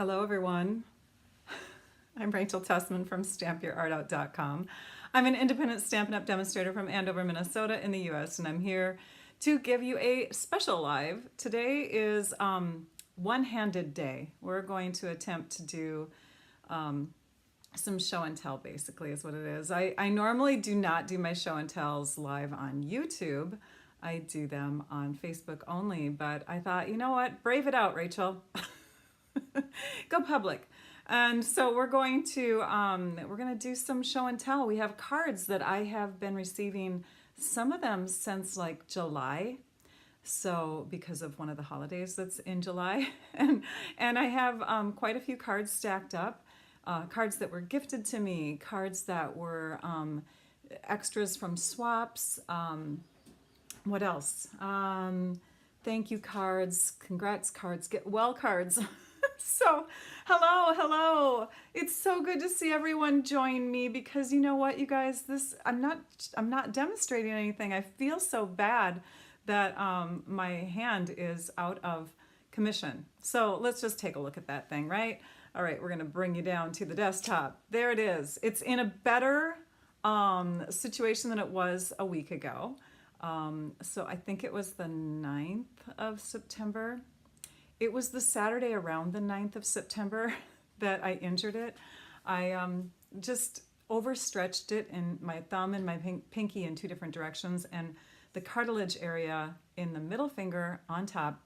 Hello, everyone. I'm Rachel Tessman from stampyourartout.com. I'm an independent Stampin' Up! Demonstrator from Andover, Minnesota in the US, and I'm here to give you a special live. Today is one-handed day. We're going to attempt to do some show and tell, basically, is what it is. I normally do not do my show and tells live on YouTube. I do them on Facebook only, but I thought, you know what? Brave it out, Rachel. Go public. And so we're going to do some show and tell. We have cards that I have been receiving, some of them since like July. So because of one of the holidays that's in July, and I have quite a few cards stacked up, cards that were gifted to me, cards that were extras from swaps. What else? Thank you cards, congrats cards, get well cards. So, hello. It's so good to see everyone join me because you know what, you guys, I'm not demonstrating anything. I feel so bad that my hand is out of commission. So let's just take a look at that thing, right? All right, we're gonna bring you down to the desktop. There it is. It's in a better situation than it was a week ago. So I think it was the 9th of September. It was the Saturday around the 9th of September that I injured it. I just overstretched it in my thumb and my pinky in two different directions, and the cartilage area in the middle finger on top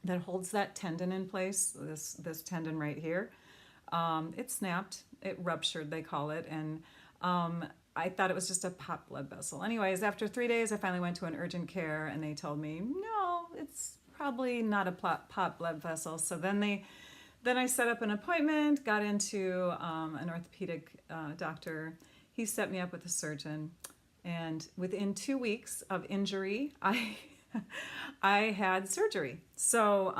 that holds that tendon in place, this tendon right here, it snapped, it ruptured, they call it, and I thought it was just a pop blood vessel. Anyways, after 3 days, I finally went to an urgent care, and they told me, no, it's probably not a pop blood vessel. So then I set up an appointment, got into an orthopedic doctor. He set me up with a surgeon, and within 2 weeks of injury, I had surgery. So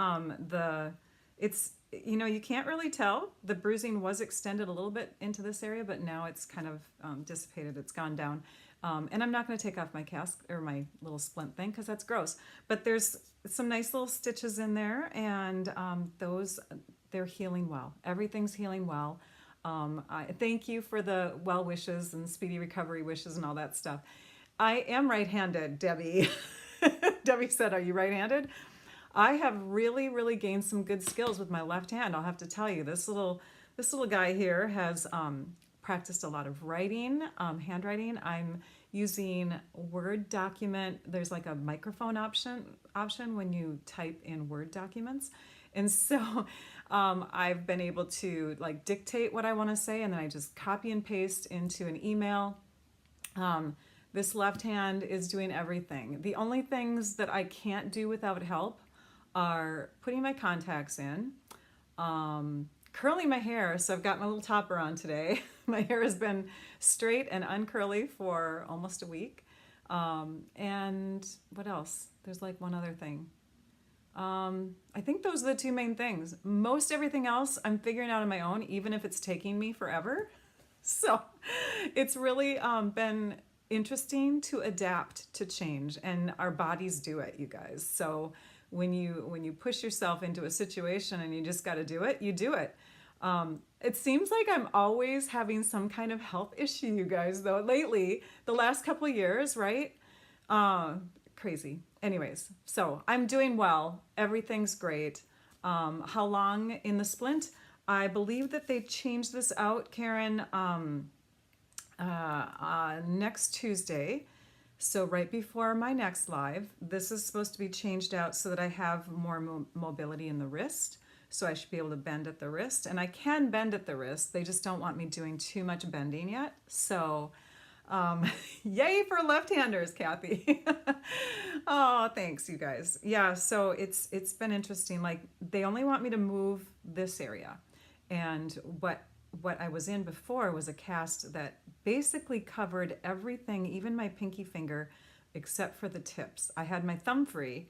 you can't really tell. The bruising was extended a little bit into this area, but now it's kind of dissipated. It's gone down. And I'm not going to take off my cast or my little splint thing because that's gross. But there's some nice little stitches in there, and they're healing well. Everything's healing well. I thank you for the well wishes and speedy recovery wishes and all that stuff. I am right-handed, Debbie. Debbie said, "Are you right-handed?" I have really gained some good skills with my left hand. I'll have to tell you, this little guy here has practiced a lot of writing, handwriting. I'm using Word document. There's like a microphone option when you type in Word documents. And so I've been able to like dictate what I want to say, and then I just copy and paste into an email. This left hand is doing everything. The only things that I can't do without help are putting my contacts in, curling my hair. So I've got my little topper on today. My hair has been straight and uncurly for almost a week. And what else? There's like one other thing. I think those are the two main things. Most everything else I'm figuring out on my own, even if it's taking me forever. So it's really been interesting to adapt to change, and our bodies do it, you guys. So when you push yourself into a situation and you just got to do it, you do it. It seems like I'm always having some kind of health issue, you guys, though, lately, the last couple of years, right? Crazy. Anyways, so I'm doing well. Everything's great. How long in the splint? I believe that they changed this out, Karen, next Tuesday. So right before my next live, this is supposed to be changed out so that I have more mobility in the wrist. So I should be able to bend at the wrist, and I can bend at the wrist. They just don't want me doing too much bending yet. So yay for left-handers, Kathy. Oh, thanks, you guys. Yeah, so it's been interesting. Like, they only want me to move this area, and what I was in before was a cast that basically covered everything, even my pinky finger, except for the tips. I had my thumb free,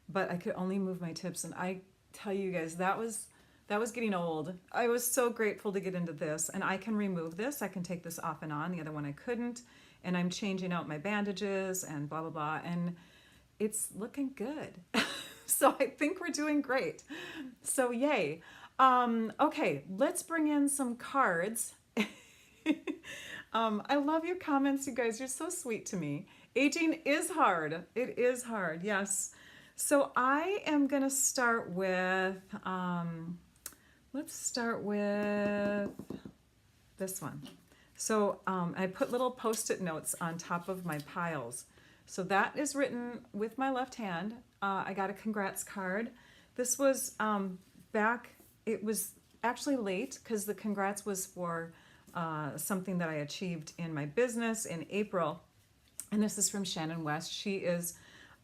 but I could only move my tips, and I tell you guys, that was getting old. I was so grateful to get into this, and I can remove this. I can take this off and on. The other one I couldn't, and I'm changing out my bandages and blah, blah, blah, and it's looking good. So I think we're doing great. So yay. Okay, let's bring in some cards. I love your comments, you guys. You're so sweet to me. Aging is hard. It is hard, yes. So I am going to start with, let's start with this one. So I put little Post-it notes on top of my piles. So that is written with my left hand. I got a congrats card. This was back, it was actually late because the congrats was for something that I achieved in my business in April. And this is from Shannon West. She is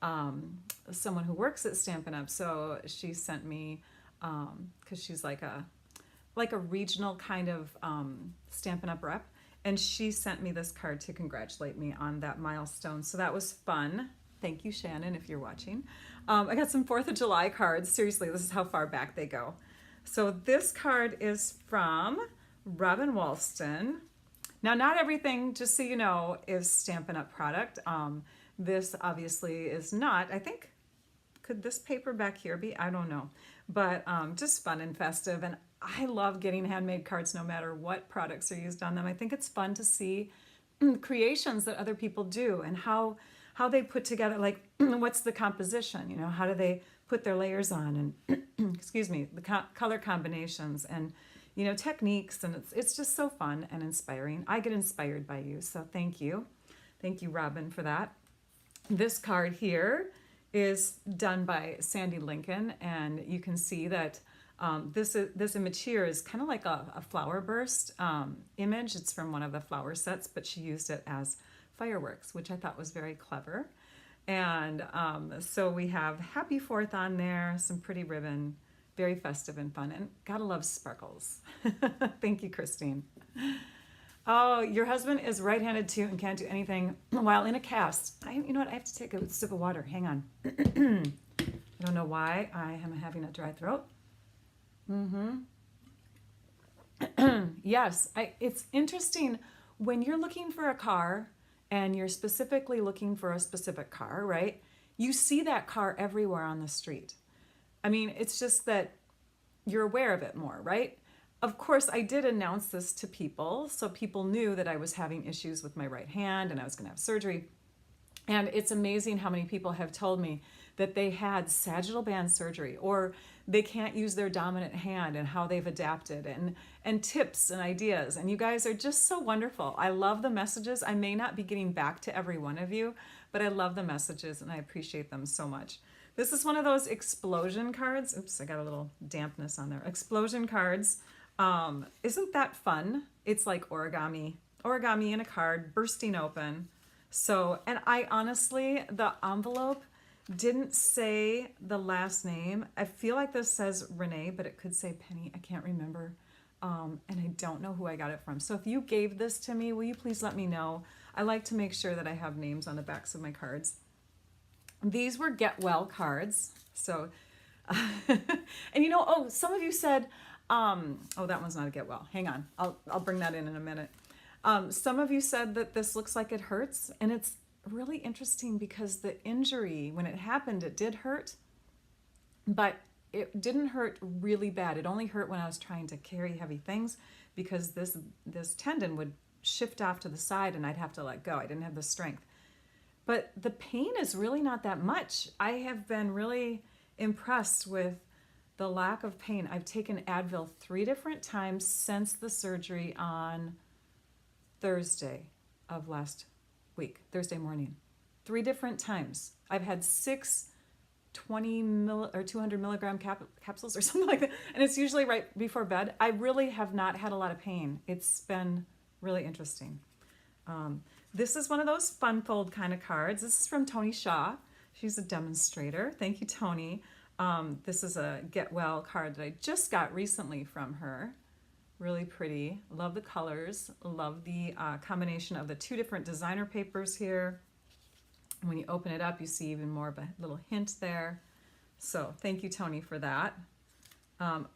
someone who works at Stampin' Up. So she sent me, because she's like a regional kind of Stampin' Up rep. And she sent me this card to congratulate me on that milestone. So that was fun. Thank you, Shannon, if you're watching. I got some 4th of July cards. Seriously, this is how far back they go. So this card is from Robin Walston. Now, not everything, just so you know, is Stampin' Up product. This obviously is not. I think, could this paper back here be? I don't know. But just fun and festive. And I love getting handmade cards no matter what products are used on them. I think it's fun to see creations that other people do and how they put together, like what's the composition, you know, how do they put their layers on and excuse me, the color combinations and, you know, techniques. And it's just so fun and inspiring. I get inspired by you. So thank you. Thank you, Robin, for that. This card here is done by Sandy Lincoln, and you can see that this image here is kind of like a flower burst image. It's from one of the flower sets, but she used it as fireworks, which I thought was very clever. And so we have Happy 4th on there, some pretty ribbon, very festive and fun, and gotta love sparkles. Thank you, Christine. Oh, your husband is right-handed too and can't do anything while in a cast. You know what? I have to take a sip of water. Hang on. I don't know why I am having a dry throat. Yes, it's interesting when you're looking for a car and you're specifically looking for a specific car, right? You see that car everywhere on the street. I mean, it's just that you're aware of it more, right? Of course, I did announce this to people, so people knew that I was having issues with my right hand and I was going to have surgery. And it's amazing how many people have told me that they had sagittal band surgery or they can't use their dominant hand and how they've adapted and tips and ideas. And you guys are just so wonderful. I love the messages. I may not be getting back to every one of you, but I love the messages and I appreciate them so much. This is one of those explosion cards. Oops, I got a little dampness on there. Explosion cards. Isn't that fun? It's like origami in a card, bursting open. So, and I honestly, the envelope didn't say the last name. I feel like this says Renee, but it could say Penny. I can't remember. And I don't know who I got it from. So if you gave this to me, will you please let me know? I like to make sure that I have names on the backs of my cards. These were Get Well cards. So, and you know, oh, some of you said, oh, that one's not a Get Well. Hang on. I'll bring that in a minute. Some of you said that this looks like it hurts, and it's really interesting because the injury, when it happened, it did hurt, but it didn't hurt really bad. It only hurt when I was trying to carry heavy things because this tendon would shift off to the side and I'd have to let go. I didn't have the strength. But the pain is really not that much. I have been really impressed with the lack of pain. I've taken Advil 3 different times since the surgery on Thursday of last week, Thursday morning. 3 different times. I've had 6 200 milligram capsules or something like that, and it's usually right before bed. I really have not had a lot of pain. It's been really interesting. This is one of those fun fold kind of cards. This is from Tony Shaw. She's a demonstrator. Thank you, Tony. This is a Get Well card that I just got recently from her. Really pretty. Love the colors. Love the combination of the 2 different designer papers here. When you open it up, you see even more of a little hint there. So thank you, Tony, for that.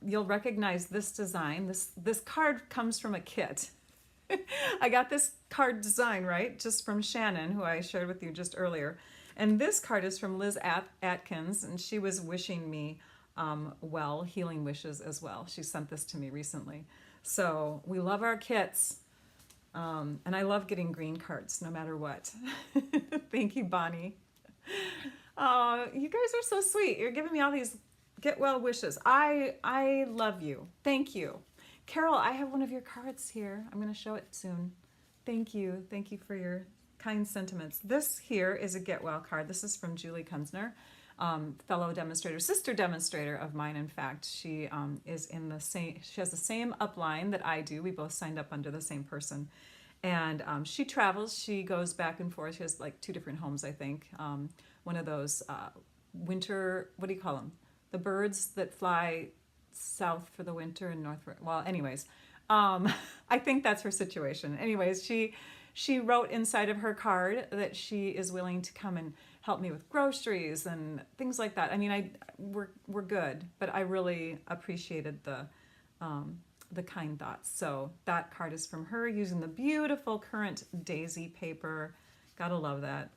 You'll recognize this design. This card comes from a kit. I got this card design, right, just from Shannon, who I shared with you just earlier. And this card is from Liz Atkins, and she was wishing me well, healing wishes as well. She sent this to me recently. So we love our kits. And I love getting green cards no matter what. Thank you, Bonnie. Oh, you guys are so sweet. You're giving me all these get well wishes. I love you. Thank you. Carol, I have one of your cards here. I'm going to show it soon. Thank you. Thank you for your kind sentiments. This here is a get well card. This is from Julie Kunzner, fellow demonstrator, sister demonstrator of mine. In fact, she is in the same. She has the same upline that I do. We both signed up under the same person, and she travels. She goes back and forth. She has like 2 different homes, I think. One of those winter. What do you call them? The birds that fly south for the winter and north for. Well, anyways, I think that's her situation. Anyways, she wrote inside of her card that she is willing to come and help me with groceries and things like that. I mean, we're good, but I really appreciated the kind thoughts. So that card is from her using the beautiful current daisy paper. Gotta love that.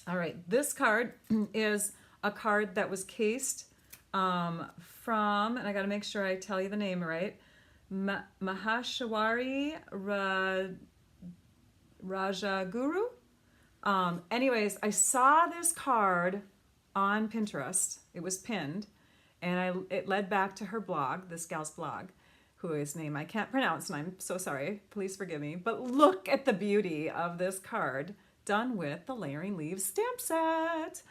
All right, this card is a card that was cased from, and I gotta make sure I tell you the name right, Maheshwari Rajaguru. Anyways, I saw this card on Pinterest. It was pinned, and it led back to her blog, this gal's blog, whose name I can't pronounce, and I'm so sorry. Please forgive me. But look at the beauty of this card done with the Layering Leaves stamp set.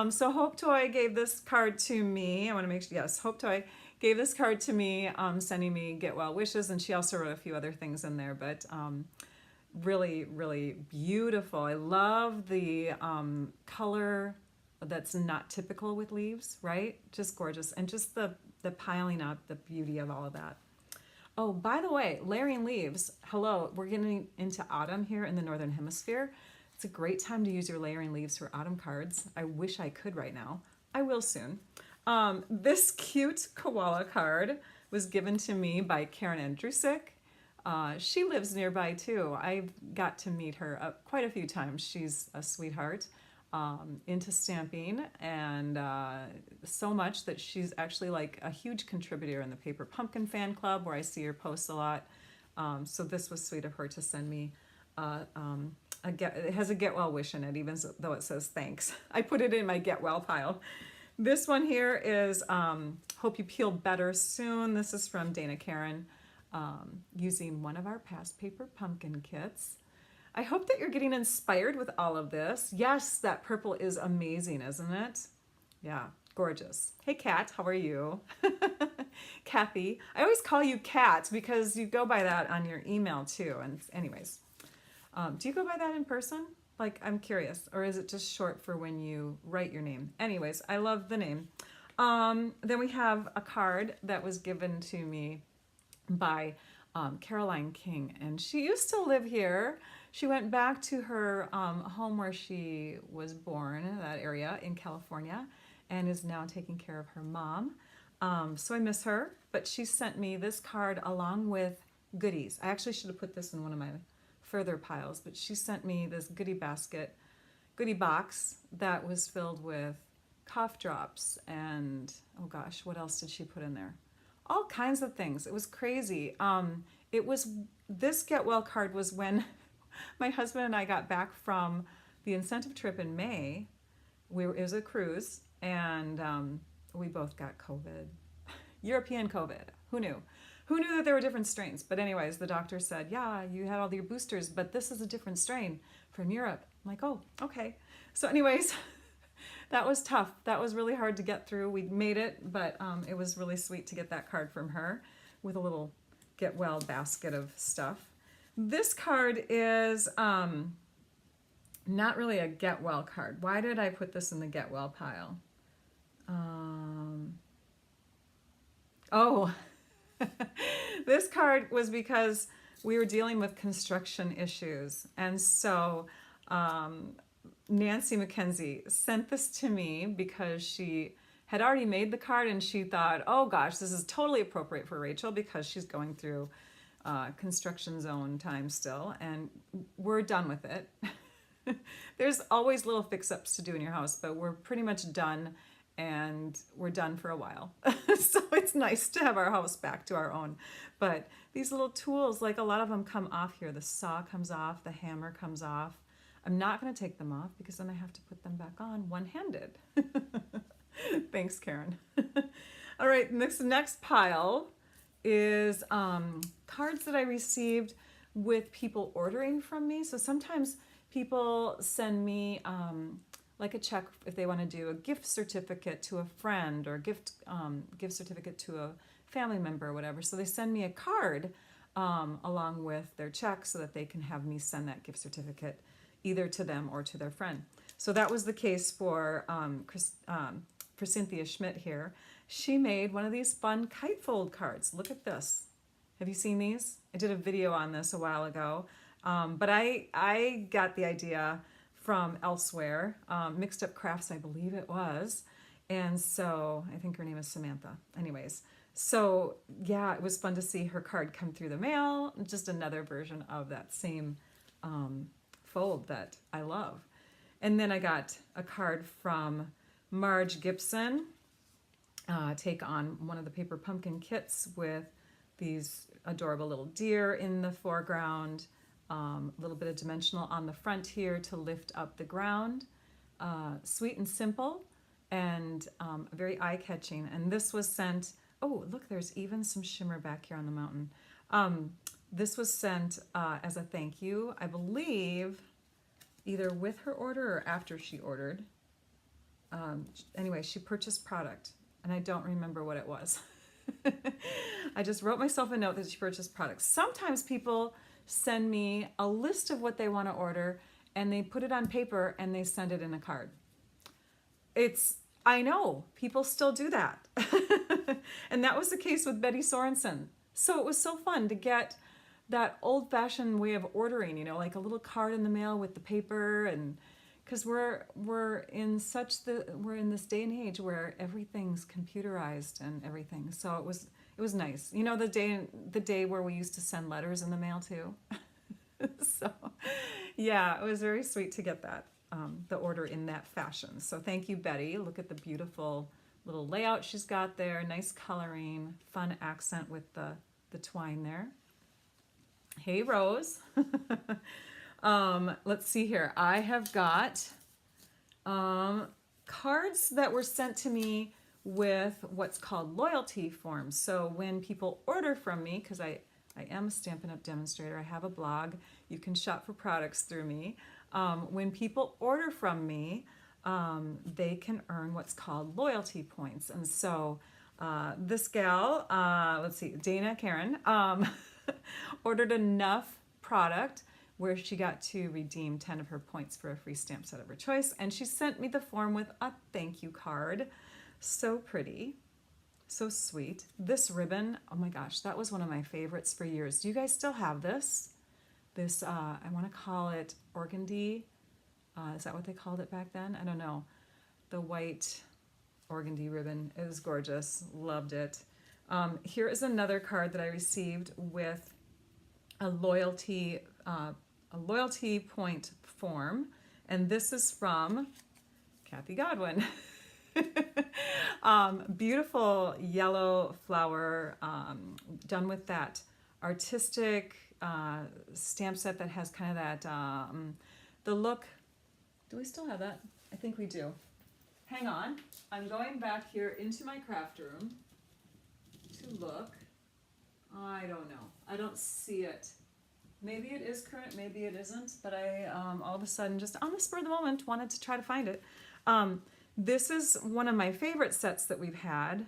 So Hope Toy gave this card to me. I want to make sure, yes, Hope Toy gave this card to me, sending me get well wishes, and she also wrote a few other things in there, but really, really beautiful. I love the color that's not typical with leaves, right? Just gorgeous. And just the piling up, the beauty of all of that. Oh, by the way, layering leaves, hello, we're getting into autumn here in the Northern Hemisphere. It's a great time to use your layering leaves for autumn cards. I wish I could right now. I will soon. This cute koala card was given to me by Karen Andrusik. She lives nearby too. I've got to meet her quite a few times. She's a sweetheart, into stamping, and so much that she's actually like a huge contributor in the Paper Pumpkin fan club, where I see her post a lot. So this was sweet of her to send me it has a get well wish in it, even though it says thanks. I put it in my get well pile. This one here is hope you peel better soon. This is from Dana Karen, using one of our past Paper Pumpkin kits. I hope that you're getting inspired with all of this. Yes, that purple is amazing, isn't it? Yeah, gorgeous. Hey, Kat, how are you? Kathy. I always call you Kat because you go by that on your email too. And anyways, do you go by that in person? Like, I'm curious. Or is it just short for when you write your name? Anyways, I love the name. Then we have a card that was given to me by Caroline King, and she used to live here. She went back to her home where she was born, that area in California, and is now taking care of her mom. So I miss her, but she sent me this card along with goodies. I actually should have put this in one of my further piles, but she sent me this goodie box that was filled with cough drops and, oh gosh, what else did she put in there? All kinds of things. It was crazy. This Get Well card was when my husband and I got back from the incentive trip in May. It was a cruise, and we both got COVID. European COVID. Who knew? Who knew that there were different strains? But anyways, the doctor said, yeah, you had all your boosters, but this is a different strain from Europe. I'm like, oh, okay. So anyways, that was tough. That was really hard to get through. We made it, but it was really sweet to get that card from her with a little get well basket of stuff. This card is not really a get well card. Why did I put this in the get well pile? This card was because we were dealing with construction issues. And so Nancy McKenzie sent this to me because she had already made the card, and she thought, oh gosh, this is totally appropriate for Rachel because she's going through construction zone time still, and we're done with it. There's always little fix-ups to do in your house, but we're pretty much done, and we're done for a while. So it's nice to have our house back to our own. But these little tools, like a lot of them come off here. The saw comes off, the hammer comes off. I'm not going to take them off because then I have to put them back on one-handed. Thanks, Karen. All right, next pile is cards that I received with people ordering from me. So sometimes people send me like a check if they want to do a gift certificate to a friend or gift certificate to a family member or whatever. So they send me a card along with their check so that they can have me send that gift certificate either to them or to their friend. So that was the case for Cynthia Schmidt here. She made one of these fun kite fold cards. Look at this. Have you seen these? I did a video on this a while ago, but I got the idea from elsewhere, Mixed Up Crafts, I believe it was. And so I think her name is Samantha. Anyways, so yeah, it was fun to see her card come through the mail. Just another version of that same fold that I love. And then I got a card from Marge Gibson, take on one of the paper pumpkin kits with these adorable little deer in the foreground, a little bit of dimensional on the front here to lift up the ground. Sweet and simple and very eye-catching. And this was sent, oh, look, there's even some shimmer back here on the mountain. This was sent as a thank you, I believe, either with her order or after she ordered. Anyway, she purchased product, and I don't remember what it was. I just wrote myself a note that she purchased products. Sometimes people send me a list of what they want to order, and they put it on paper, and they send it in a card. I know, people still do that. And that was the case with Betty Sorensen. So it was so fun to get that old-fashioned way of ordering, like a little card in the mail with the paper, and because we're in this day and age where everything's computerized and everything. So it was nice. The day where we used to send letters in the mail too. So yeah, it was very sweet to get that the order in that fashion. So thank you, Betty. Look at the beautiful little layout she's got there. Nice coloring, fun accent with the twine there. Hey, Rose. Let's see here. I have got cards that were sent to me with what's called loyalty forms. So when people order from me, because I am a Stampin' Up! Demonstrator, I have a blog, you can shop for products through me. When people order from me, they can earn what's called loyalty points. And so this gal, let's see, Dana Karen, ordered enough product where she got to redeem 10 of her points for a free stamp set of her choice. And she sent me the form with a thank you card. So pretty, so sweet. This ribbon, oh my gosh, that was one of my favorites for years. Do you guys still have this? This, I want to call it organdy. Is that what they called it back then? I don't know. The white organdy ribbon. It was gorgeous. Loved it. Here is another card that I received with a loyalty point form, and this is from Kathy Godwin. Beautiful yellow flower, done with that artistic stamp set that has kind of that the look. Do we still have that? I think we do. Hang on, I'm going back here into my craft room to look. I don't know. I don't see it. Maybe it is current, maybe it isn't, but I all of a sudden, just on the spur of the moment, wanted to try to find it. This is one of my favorite sets that we've had,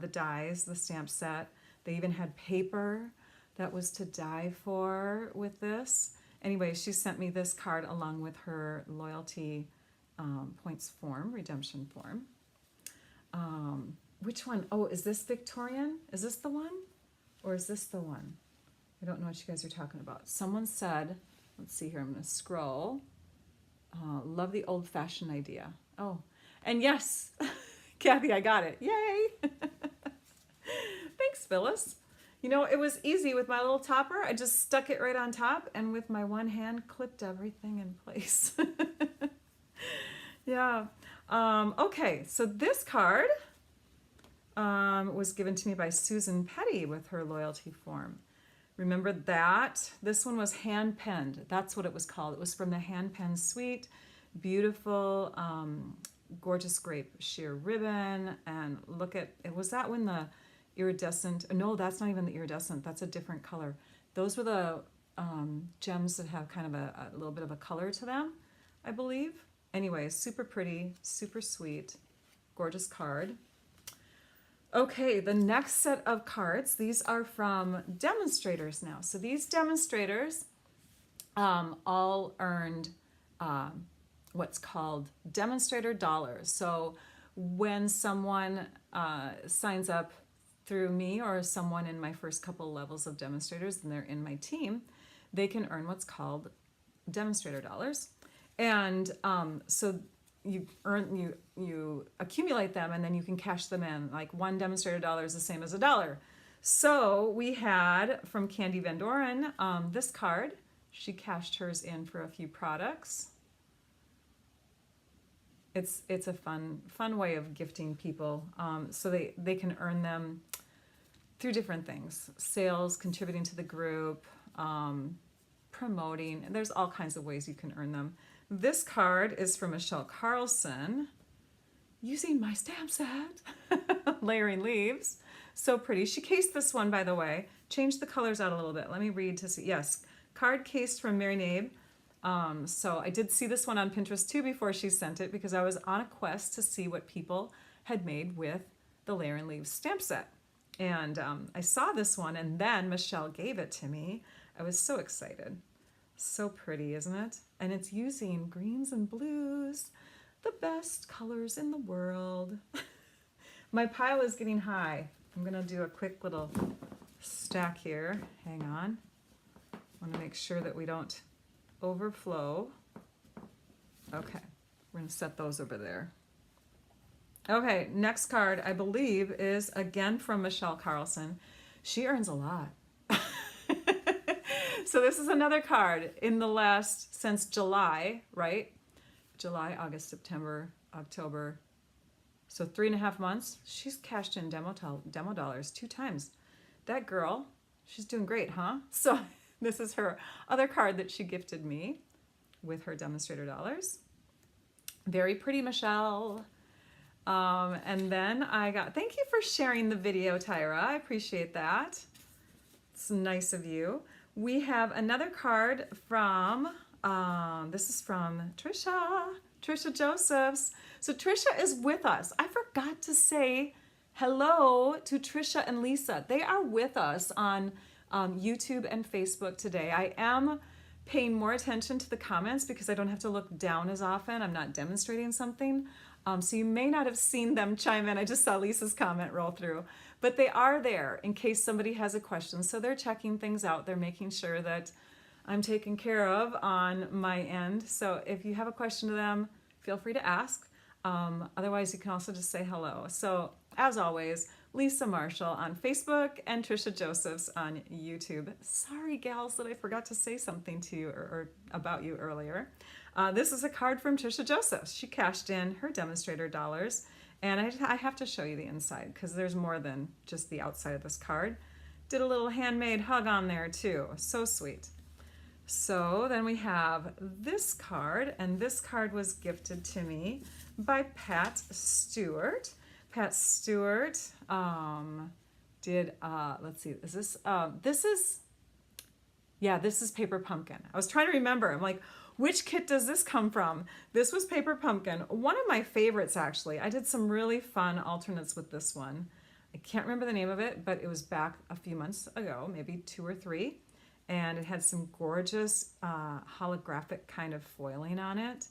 the dies, the stamp set. They even had paper that was to die for with this. Anyway, she sent me this card along with her loyalty points form, redemption form. Which one? Oh, is this Victorian? Is this the one? Or is this the one? I don't know what you guys are talking about. Someone said, let's see here, I'm going to scroll. Love the old-fashioned idea. Oh, and yes, Kathy, I got it. Yay! Thanks, Phyllis. It was easy with my little topper. I just stuck it right on top and with my one hand clipped everything in place. Yeah. Okay, so this card was given to me by Susan Petty with her loyalty form. Remember that? This one was hand penned. That's what it was called. It was from the hand penned suite. Beautiful, gorgeous grape sheer ribbon. And look at, was that when the iridescent, no, that's not even the iridescent. That's a different color. Those were the gems that have kind of a little bit of a color to them, I believe. Anyway, super pretty, super sweet, gorgeous card. Okay, the next set of cards, these are from demonstrators now. So these demonstrators all earned what's called demonstrator dollars. So when someone signs up through me or someone in my first couple levels of demonstrators and they're in my team, they can earn what's called demonstrator dollars. And so you accumulate them and then you can cash them in. Like one demonstrator dollar is the same as $1. So we had from Candy Van Doren this card. She cashed hers in for a few products. It's a fun way of gifting people. So they can earn them through different things. Sales, contributing to the group, promoting. And there's all kinds of ways you can earn them. This card is from Michelle Carlson, using my stamp set, layering leaves. So pretty. She cased this one, by the way. Changed the colors out a little bit. Let me read to see. Yes, card cased from Mary Nabe. So I did see this one on Pinterest too before she sent it because I was on a quest to see what people had made with the layering leaves stamp set. And I saw this one and then Michelle gave it to me. I was so excited. So pretty, isn't it? And it's using greens and blues, the best colors in the world. My pile is getting high. I'm gonna do a quick little stack here. Hang on. I wanna make sure that we don't overflow. Okay, we're gonna set those over there. Okay, next card I believe is again from Michelle Carlson. She earns a lot. So this is another card in the last, since July, right? July, August, September, October. So 3.5 months, she's cashed in demo dollars 2 times. That girl, she's doing great, huh? So this is her other card that she gifted me with her demonstrator dollars. Very pretty, Michelle. And then I got, thank you for sharing the video, Tyra. I appreciate that. It's nice of you. We have another card from, this is from Trisha Josephs. So Trisha is with us. I forgot to say hello to Trisha and Lisa. They are with us on YouTube and Facebook today. I am paying more attention to the comments because I don't have to look down as often. I'm not demonstrating something. So you may not have seen them chime in. I just saw Lisa's comment roll through. But they are there in case somebody has a question. So they're checking things out. They're making sure that I'm taken care of on my end. So if you have a question to them, feel free to ask. Otherwise, you can also just say hello. So as always, Lisa Marshall on Facebook and Trisha Josephs on YouTube. Sorry, gals, that I forgot to say something to you or about you earlier. This is a card from Trisha Josephs. She cashed in her demonstrator dollars. And I have to show you the inside because there's more than just the outside of this card. Did a little handmade hug on there too. So sweet. So then we have this card, and this card was gifted to me by Pat Stewart. Pat Stewart did, let's see, is this, this is Paper Pumpkin. I was trying to remember. I'm like, which kit does this come from? This was Paper Pumpkin. One of my favorites, actually. I did some really fun alternates with this one. I can't remember the name of it, but it was back a few months ago, maybe 2 or 3. And it had some gorgeous holographic kind of foiling on it.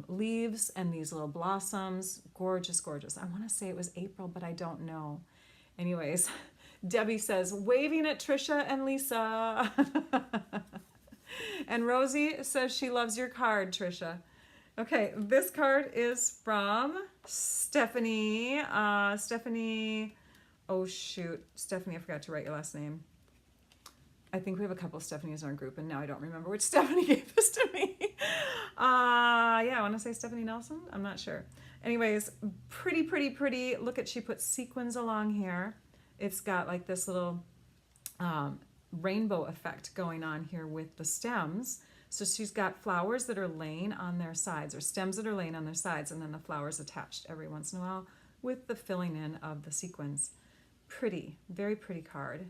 Leaves and these little blossoms. Gorgeous, gorgeous. I want to say it was April, but I don't know. Anyways, Debbie says, waving at Trisha and Lisa. And Rosie says she loves your card, Trisha. Okay, this card is from Stephanie. Stephanie, oh shoot. Stephanie, I forgot to write your last name. I think we have a couple of Stephanies in our group, and now I don't remember which Stephanie gave this to me. Yeah, I want to say Stephanie Nelson. I'm not sure. Anyways, pretty, pretty, pretty. Look at, she put sequins along here. It's got like this little rainbow effect going on here with the stems. So she's got flowers that are laying on their sides, or stems that are laying on their sides, and then the flowers attached every once in a while with the filling in of the sequins. Pretty, very pretty card.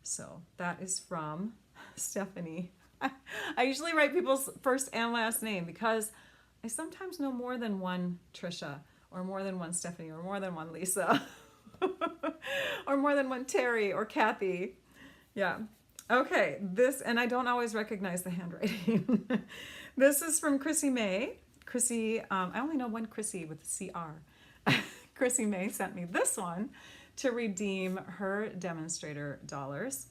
So that is from Stephanie. I usually write people's first and last name because I sometimes know more than one Trisha, or more than one Stephanie, or more than one Lisa, or more than one Terry or Kathy. Yeah. Okay, this, and I don't always recognize the handwriting. This is from Chrissy May. Chrissy, I only know one Chrissy with a CR. Chrissy May sent me this one to redeem her Demonstrator dollars.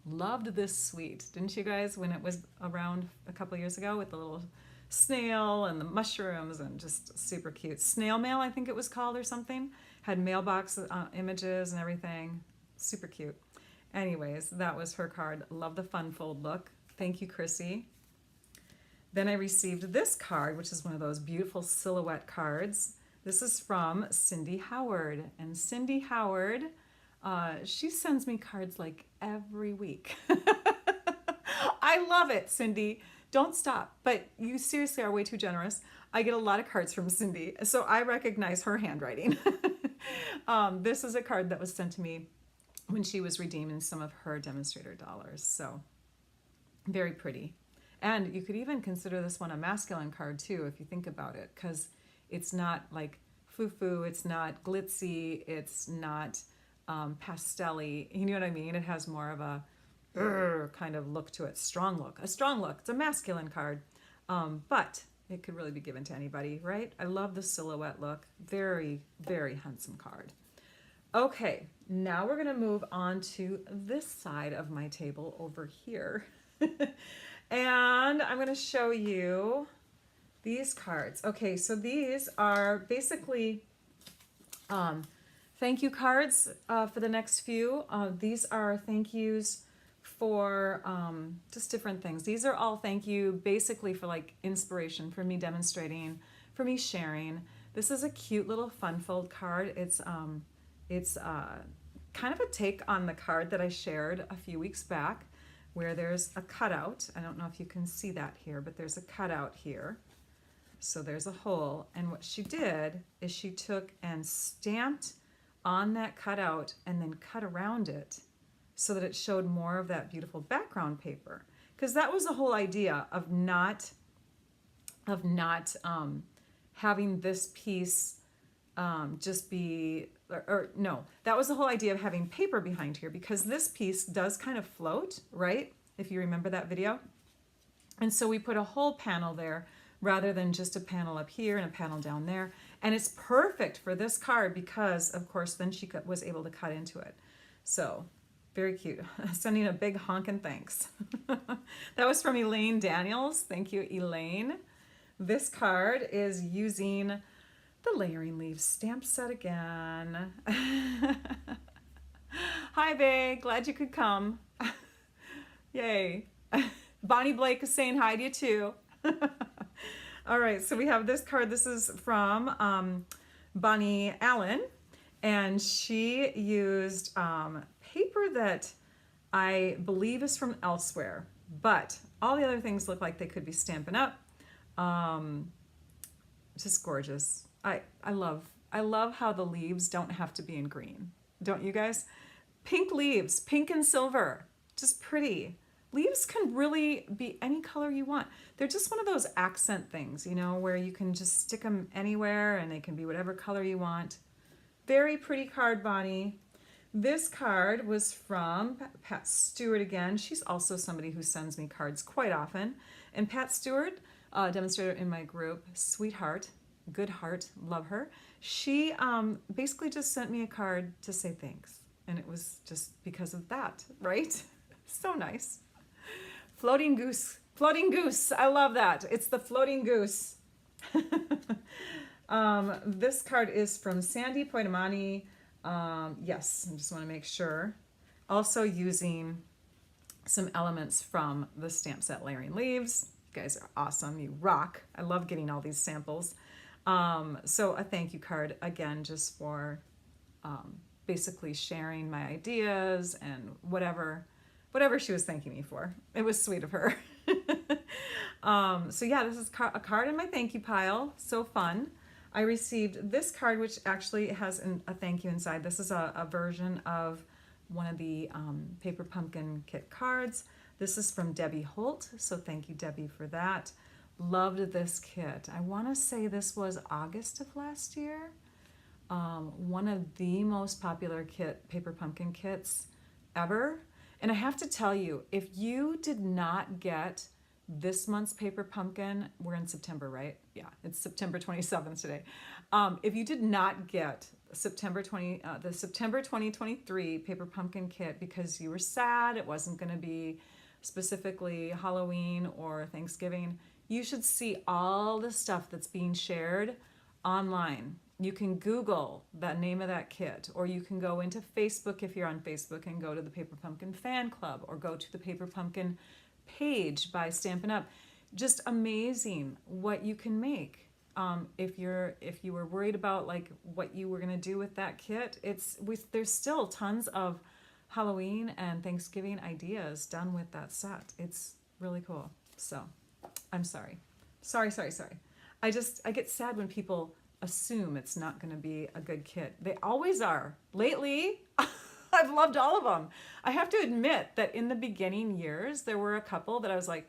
Loved this suite, didn't you guys, when it was around a couple years ago with the little snail and the mushrooms and just super cute. Snail mail, I think it was called, or something. Had mailbox images and everything. Super cute. Anyways, that was her card. Love the fun fold look. Thank you, Chrissy. Then I received this card, which is one of those beautiful silhouette cards. This is from Cindy Howard. And Cindy Howard, she sends me cards like every week. I love it, Cindy. Don't stop. But you seriously are way too generous. I get a lot of cards from Cindy, so I recognize her handwriting. This is a card that was sent to me when she was redeeming some of her Demonstrator dollars. So very pretty. And you could even consider this one a masculine card too, if you think about it, because it's not like foo-foo, it's not glitzy, it's not pastel-y. You know what I mean? It has more of a kind of look to it, strong look. A strong look. It's a masculine card, but it could really be given to anybody, right? I love the silhouette look. Very, very handsome card. Okay, now we're gonna move on to this side of my table over here. And I'm gonna show you these cards. Okay, so these are basically thank you cards for the next few. These are thank yous for just different things. These are all thank you basically for like inspiration, for me demonstrating, for me sharing. This is a cute little fun fold card. It's kind of a take on the card that I shared a few weeks back, where there's a cutout. I don't know if you can see that here, but there's a cutout here. So there's a hole, and what she did is she took and stamped on that cutout and then cut around it so that it showed more of that beautiful background paper. Because that was the whole idea of not having this piece just be, or no, that was the whole idea of having paper behind here, because this piece does kind of float, right? If you remember that video. And so we put a whole panel there rather than just a panel up here and a panel down there. And it's perfect for this card because, of course, then she was able to cut into it. So very cute. Sending a big honkin' thanks. That was from Elaine Daniels. Thank you, Elaine. This card is using the Layering Leaves stamp set again. Hi, babe. Glad you could come. Yay. Bonnie Blake is saying hi to you too. All right, so we have this card. This is from Bonnie Allen, and she used paper that I believe is from elsewhere, but all the other things look like they could be Stampin' Up. Just gorgeous. I love how the leaves don't have to be in green. Don't you guys? Pink leaves, pink and silver, just pretty. Leaves can really be any color you want. They're just one of those accent things, you know, where you can just stick them anywhere and they can be whatever color you want. Very pretty card, Bonnie. This card was from Pat Stewart again. She's also somebody who sends me cards quite often. And Pat Stewart, demonstrator in my group, sweetheart, good heart, love her. She basically just sent me a card to say thanks. And it was just because of that, right? So nice. Floating goose. Floating goose. I love that. It's the floating goose. This card is from Sandy Poitamani. Yes, I just want to make sure. Also using some elements from the stamp set Layering Leaves. You guys are awesome. You rock. I love getting all these samples. So a thank you card again, just for basically sharing my ideas and whatever she was thanking me for. It was sweet of her. So yeah, this is a card in my thank you pile. So fun. I received this card, which actually has a thank you inside. This is a version of one of the Paper Pumpkin Kit cards. This is from Debbie Holt, so thank you, Debbie, for that. Loved this kit. I want to say this was August of last year. One of the most popular Paper Pumpkin kits ever. And I have to tell you, if you did not get this month's Paper Pumpkin, we're in September, right? Yeah, it's September 27th today. If you did not get the September 2023 Paper Pumpkin kit because you were sad, it wasn't going to be specifically Halloween or Thanksgiving, you should see all the stuff that's being shared online. You can Google the name of that kit, or you can go into Facebook if you're on Facebook and go to the Paper Pumpkin Fan Club, or go to the Paper Pumpkin page by Stampin' Up. Just amazing what you can make. If you were worried about like what you were gonna do with that kit, there's still tons of Halloween and Thanksgiving ideas done with that set. It's really cool. So I'm sorry. I get sad when people assume it's not going to be a good kit. They always are. Lately, I've loved all of them. I have to admit that in the beginning years, there were a couple that I was like,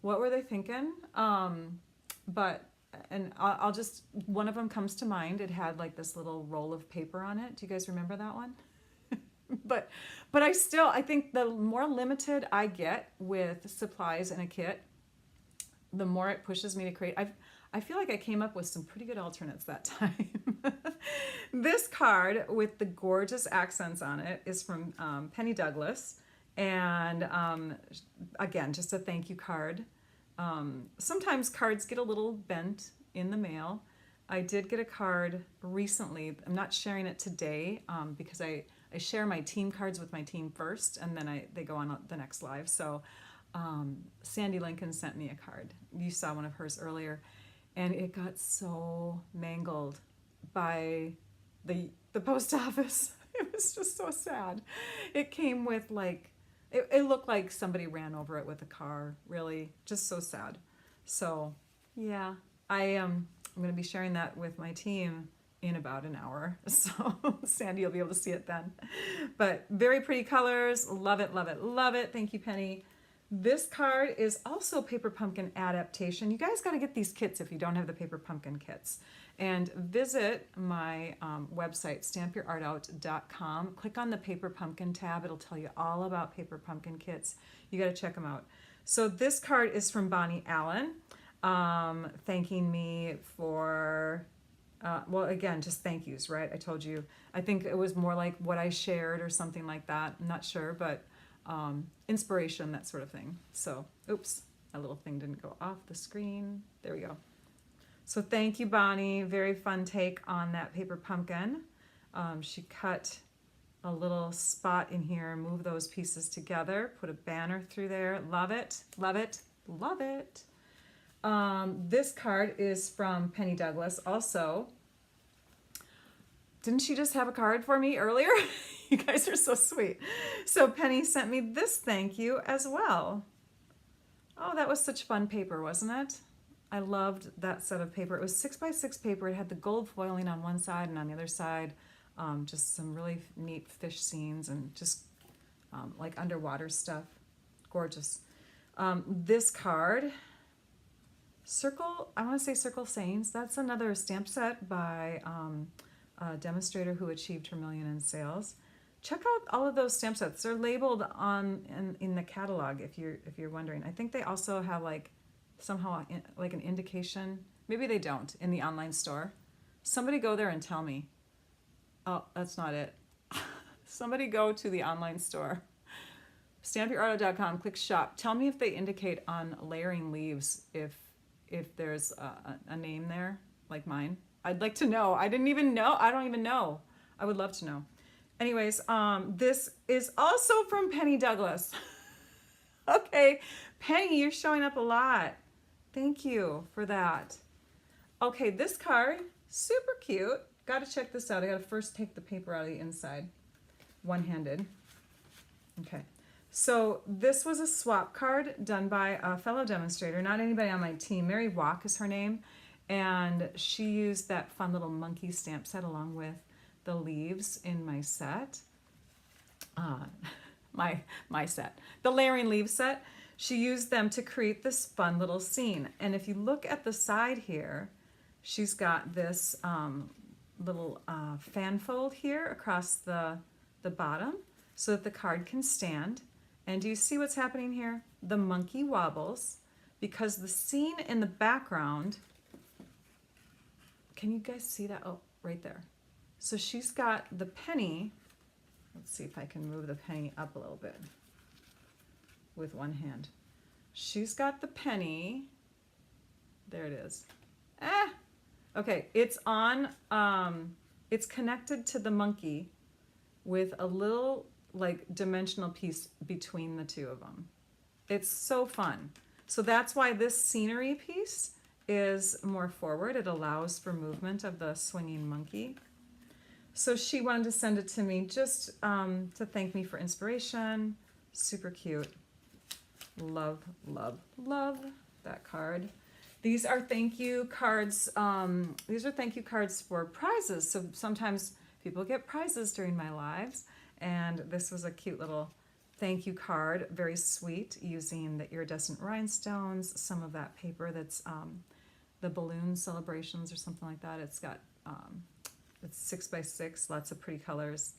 what were they thinking? I'll just, one of them comes to mind. It had like this little roll of paper on it. Do you guys remember that one? But I think the more limited I get with supplies in a kit, the more it pushes me to create. I feel like I came up with some pretty good alternates that time. This card with the gorgeous accents on it is from Penny Douglas. And again, just a thank you card. Sometimes cards get a little bent in the mail. I did get a card recently. I'm not sharing it today because I share my team cards with my team first, and then they go on the next live. So Sandy Lincoln sent me a card. You saw one of hers earlier, and it got so mangled by the post office. It was just so sad. It came with like, it looked like somebody ran over it with a car. Really, just so sad. So yeah, I'm going to be sharing that with my team in about an hour. So Sandy will be able to see it then. But very pretty colors. Love it, love it, love it. Thank you, Penny. This card is also Paper Pumpkin adaptation. You guys got to get these kits if you don't have the Paper Pumpkin kits. And visit my website, stampyourartout.com. Click on the Paper Pumpkin tab. It'll tell you all about Paper Pumpkin kits. You got to check them out. So this card is from Bonnie Allen, thanking me for, well, again, just thank yous, right? I told you. I think it was more like what I shared or something like that. I'm not sure, but inspiration, that sort of thing. So, oops, my little thing didn't go off the screen. There we go. So thank you, Bonnie. Very fun take on that Paper Pumpkin. She cut a little spot in here, move those pieces together, put a banner through there. Love it, love it, love it. This card is from Penny Douglas also. Didn't she just have a card for me earlier? You guys are so sweet. So Penny sent me this thank you as well. Oh, that was such fun paper, wasn't it? I loved that set of paper. It was 6x6 paper. It had the gold foiling on one side, and on the other side, just some really neat fish scenes and just like underwater stuff. Gorgeous. This card, I want to say Circle Sayings. That's another stamp set by a demonstrator who achieved her million in sales. Check out all of those stamp sets. They're labeled in the catalog if you're wondering. I think they also have like somehow like an indication. Maybe they don't in the online store. Somebody go there and tell me. Oh, that's not it. Somebody go to the online store. stampyourartout.com, click shop. Tell me if they indicate on layering leaves if there's a name there like mine. I'd like to know. I don't even know. I would love to know. Anyways, this is also from Penny Douglas. Okay, Penny, you're showing up a lot. Thank you for that. Okay, this card, super cute. Got to check this out. I got to first take the paper out of the inside, one-handed. Okay, so this was a swap card done by a fellow demonstrator, not anybody on my team. Mary Walk is her name, and she used that fun little monkey stamp set along with the leaves in my set. My set, the layering leaf set. She used them to create this fun little scene. And if you look at the side here, she's got this little fan fold here across the bottom so that the card can stand. And do you see what's happening here? The monkey wobbles because the scene in the background, can you guys see that? Oh, right there. So she's got the penny. Let's see if I can move the penny up a little bit with one hand. She's got the penny. There it is. Okay, it's on, it's connected to the monkey with a little like dimensional piece between the two of them. It's so fun. So that's why this scenery piece is more forward. It allows for movement of the swinging monkey. So she wanted to send it to me just to thank me for inspiration. Super cute. Love, love, love that card. These are thank you cards. These are thank you cards for prizes. So sometimes people get prizes during my lives. And this was a cute little thank you card. Very sweet, using the iridescent rhinestones, some of that paper that's the balloon celebrations or something like that. It's got... it's 6x6, lots of pretty colors,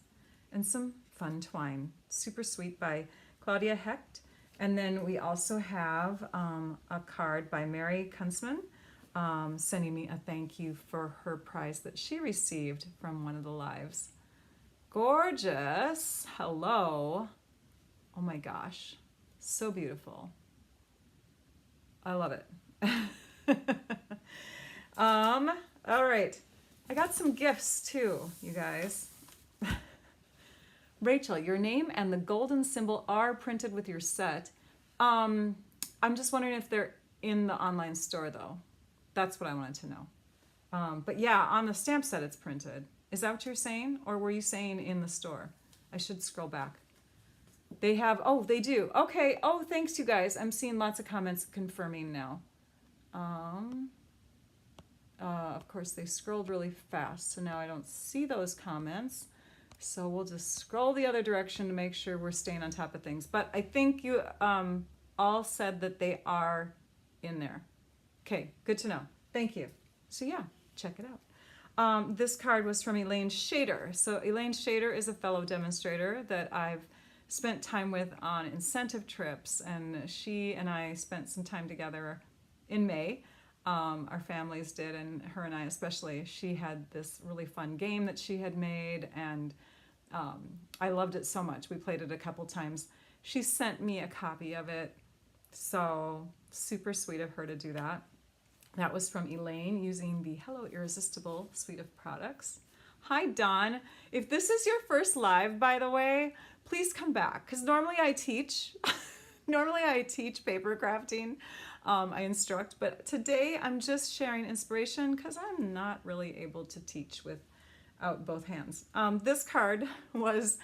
and some fun twine. Super sweet by Claudia Hecht. And then we also have a card by Mary Kunzman sending me a thank you for her prize that she received from one of the lives. Gorgeous. Hello. Oh my gosh. So beautiful. I love it. All right. I got some gifts too, you guys. Rachel, your name and the golden symbol are printed with your set. I'm just wondering if they're in the online store though. That's what I wanted to know. But yeah, on the stamp set it's printed. Is that what you're saying? Or were you saying in the store? I should scroll back. They have, oh, they do. Okay, oh, thanks you guys. I'm seeing lots of comments confirming now. Of course, they scrolled really fast, so now I don't see those comments. So we'll just scroll the other direction to make sure we're staying on top of things. But I think you all said that they are in there. Okay, good to know. Thank you. So yeah, check it out. This card was from Elaine Shader. So Elaine Shader is a fellow demonstrator that I've spent time with on incentive trips, and she and I spent some time together in May. Our families did, and her and I especially. She had this really fun game that she had made, and I loved it so much. We played it a couple times. She sent me a copy of it, so super sweet of her to do that. That was from Elaine using the Hello Irresistible suite of products. Hi, Dawn. If this is your first live, by the way, please come back, because normally I teach. Normally I teach paper crafting. I instruct, but today I'm just sharing inspiration because I'm not really able to teach without both hands. This card was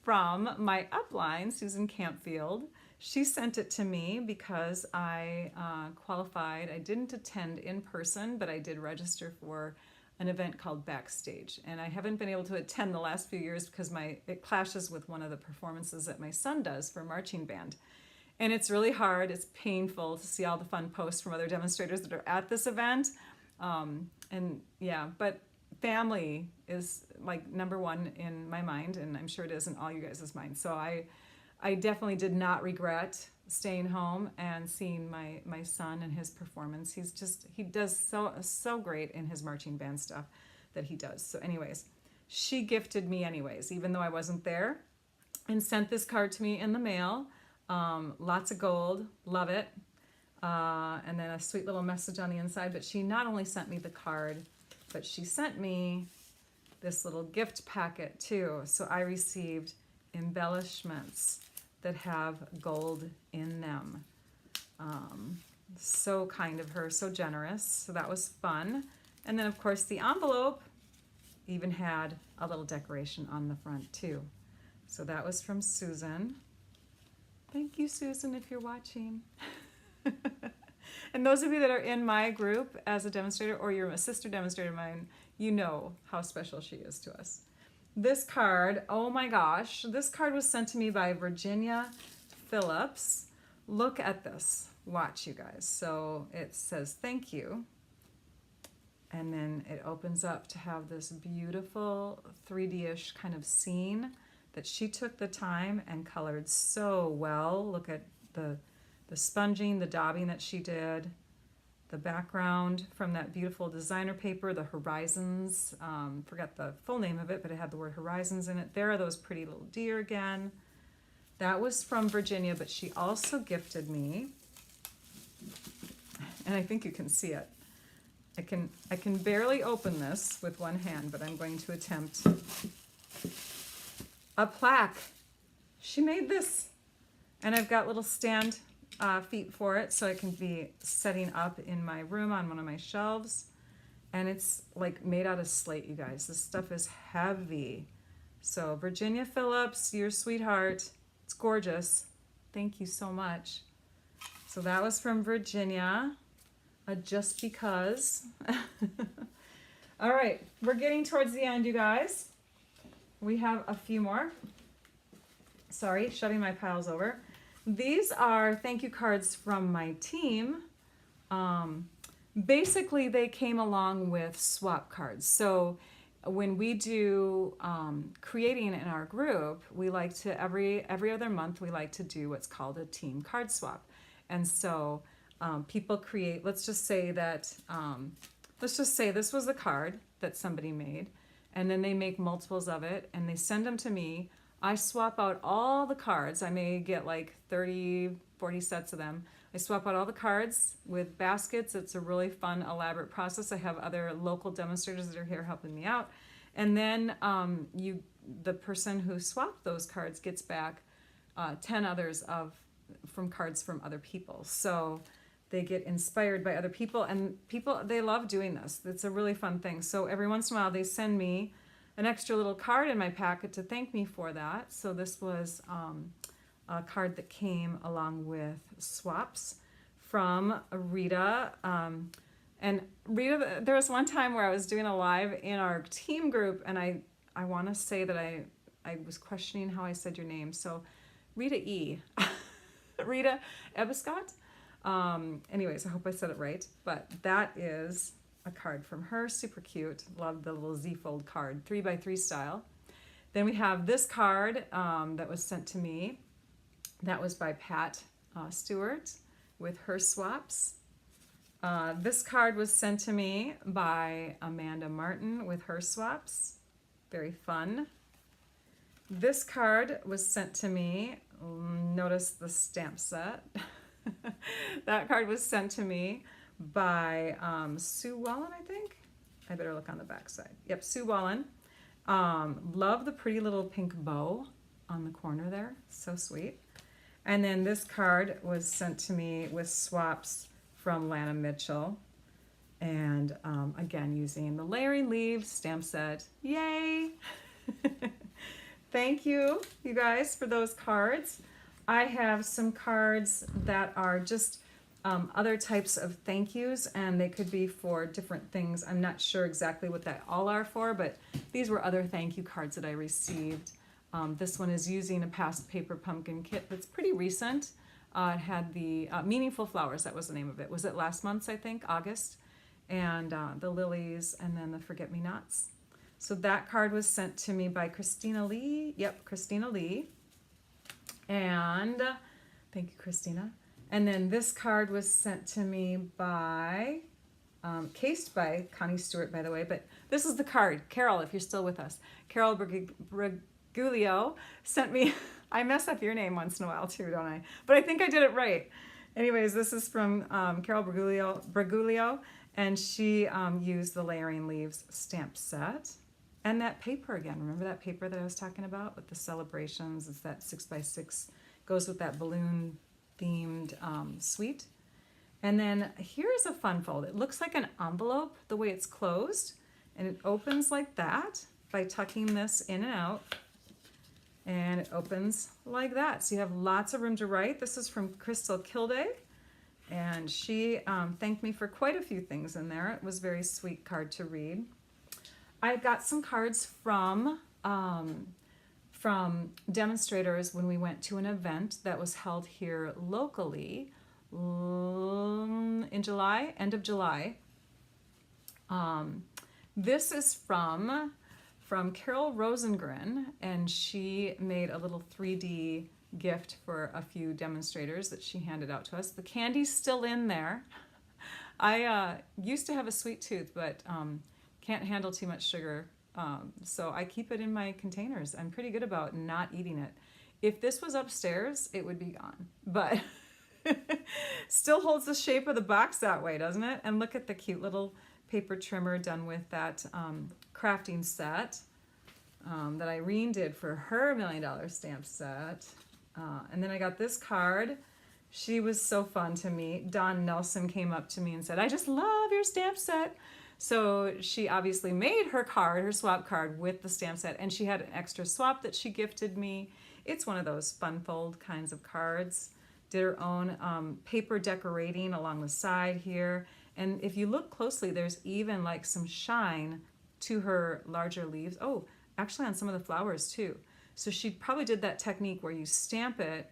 from my upline, Susan Campfield. She sent it to me because I qualified. I didn't attend in person, but I did register for an event called Backstage. And I haven't been able to attend the last few years because it clashes with one of the performances that my son does for marching band. And it's really hard, it's painful to see all the fun posts from other demonstrators that are at this event. And yeah, but family is like number one in my mind, and I'm sure it is in all you guys' minds. So I definitely did not regret staying home and seeing my son and his performance. He does so great in his marching band stuff that he does. So anyways, she gifted me anyways, even though I wasn't there, and sent this card to me in the mail. Lots of gold, love it. And then a sweet little message on the inside. But she not only sent me the card, but she sent me this little gift packet too. So I received embellishments that have gold in them. So kind of her, so generous. So that was fun. And then of course the envelope even had a little decoration on the front too. So that was from Susan. Thank you, Susan, if you're watching. And those of you that are in my group as a demonstrator, or you're a sister demonstrator of mine, you know how special she is to us. This card, oh my gosh, this card was sent to me by Virginia Phillips. Look at this. Watch, you guys. So it says thank you. And then it opens up to have this beautiful 3D-ish kind of scene that she took the time and colored so well. Look at the sponging, the daubing that she did, the background from that beautiful designer paper, the horizons. Forgot the full name of it, but it had the word horizons in it. There are those pretty little deer again. That was from Virginia, but she also gifted me, and I think you can see it. I can barely open this with one hand, but I'm going to attempt a plaque. She made this, and I've got little stand feet for it, so it can be setting up in my room on one of my shelves. And it's like made out of slate, you guys. This stuff is heavy. So Virginia Phillips, your sweetheart. It's gorgeous. Thank you so much. So that was from Virginia. Just because. All right, we're getting towards the end, you guys. We have a few more. Sorry, shoving my piles over. These are thank you cards from my team. Basically, they came along with swap cards. So when we do creating in our group, we like to, every other month, we like to do what's called a team card swap. And so people create, let's just say this was a card that somebody made, and then they make multiples of it and they send them to me. I swap out all the cards. I may get like 30, 40 sets of them. I swap out all the cards with baskets. It's a really fun, elaborate process. I have other local demonstrators that are here helping me out. And then the person who swapped those cards gets back 10 others from cards from other people. So they get inspired by other people, and they love doing this. It's a really fun thing. So every once in a while they send me an extra little card in my packet to thank me for that. So this was a card that came along with swaps from Rita. And Rita, there was one time where I was doing a live in our team group, and I want to say that I was questioning how I said your name. So Rita E. Rita Ebescott. Anyways, I hope I said it right, but that is a card from her. Super cute. Love the little Z-fold card, 3x3 style. Then we have this card that was sent to me. That was by Pat Stewart with her swaps. This card was sent to me by Amanda Martin with her swaps. Very fun. This card was sent to me. Notice the stamp set. That card was sent to me by Sue Wallen, I think. I better look on the back side. Yep, Sue Wallen. Love the pretty little pink bow on the corner there. So sweet. And then this card was sent to me with swaps from Lana Mitchell. And again, using the layering leaves stamp set. Yay! Thank you, you guys, for those cards. I have some cards that are just other types of thank yous, and they could be for different things. I'm not sure exactly what that all are for, but these were other thank you cards that I received. This one is using a past paper pumpkin kit that's pretty recent. It had the Meaningful Flowers, that was the name of it. Was it last month's, I think, August? And the lilies, and then the forget-me-nots. So that card was sent to me by Christina Lee. Yep, Christina Lee. And thank you, Christina. And then this card was sent to me by, cased by Connie Stewart, by the way. But this is the card. Carol, if you're still with us. Carol Bragulio sent me, I mess up your name once in a while too, don't I? But I think I did it right. Anyways, this is from Carol Bragulio, and she used the Layering Leaves stamp set. And that paper again, remember that paper that I was talking about with the celebrations? It's that 6x6, goes with that balloon themed suite. And then here's a fun fold. It looks like an envelope the way it's closed, and it opens like that by tucking this in and out. And it opens like that. So you have lots of room to write. This is from Crystal Kilday, and she thanked me for quite a few things in there. It was a very sweet card to read. I got some cards from demonstrators when we went to an event that was held here locally in July, end of July. This is from Carol Rosengren, and she made a little 3D gift for a few demonstrators that she handed out to us. The candy's still in there. I used to have a sweet tooth, but can't handle too much sugar, so I keep it in my containers. I'm pretty good about not eating it. If this was upstairs, it would be gone, but still holds the shape of the box that way, doesn't it? And look at the cute little paper trimmer done with that crafting set that Irene did for her $1 million stamp set. And then I got this card. She was so fun to meet. Dawn Nelson came up to me and said, "I just love your stamp set." So she obviously made her card, her swap card, with the stamp set, and she had an extra swap that she gifted me. It's one of those fun fold kinds of cards. Did her own paper decorating along the side here. And if you look closely, there's even like some shine to her larger leaves. Oh, actually on some of the flowers too. So she probably did that technique where you stamp it